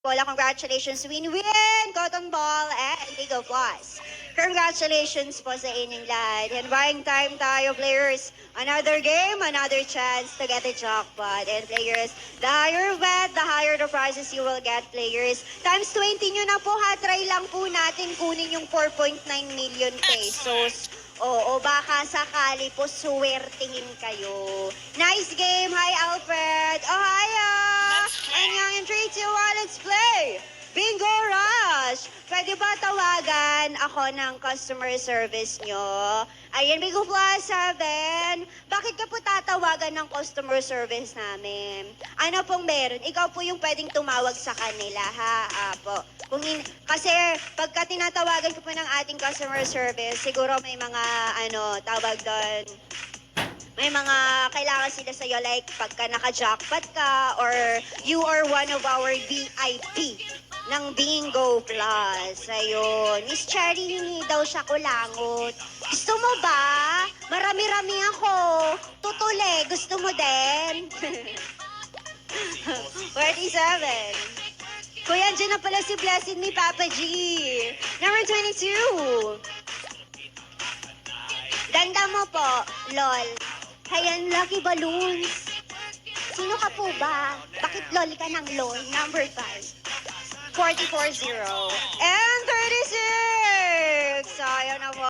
Bola, congratulations, win-win, Cotton Ball, and Ligo Plus. Congratulations po sa inyong lahat. And buying time tayo, players. Another game, another chance to get the jackpot. And players, the higher bet, the higher the prizes you will get, players. Times 20 nyo na po ha. Try lang po natin kunin yung 4.9 million pesos. Oo, baka sakali po swertingin kayo. Nice game. Hi, Alfred. Ohio! Anyang in 3, 2, 1, let's play! Bingo Rush! Pwede ba tawagan ako ng customer service nyo? Ayan, Bingo Plus 7. Bakit ka po tatawagan ng customer service namin? Ano pong meron? Ikaw po yung pwedeng tumawag sa kanila, ha? Apo. Kasi pagka tinatawagan ko po ng ating customer service, siguro may mga, tawag doon, may mga kailangan sila sa'yo, like pagka naka-jackpot ka or you are one of our VIP ng Bingo Plus. Ayun. Miss Cherry, hingi daw siya kulangot. Gusto mo ba? Marami-rami ako. Tutuli. Gusto mo din? 47. Kuya, dyan na pala si Blessing ni Papa G. Number 22. Ganda mo po, lol. Ayan, Lucky Balloons. Sino ka po ba? Bakit lol ka ng lol? Number 5. 44-0. And 36! Sayang na po.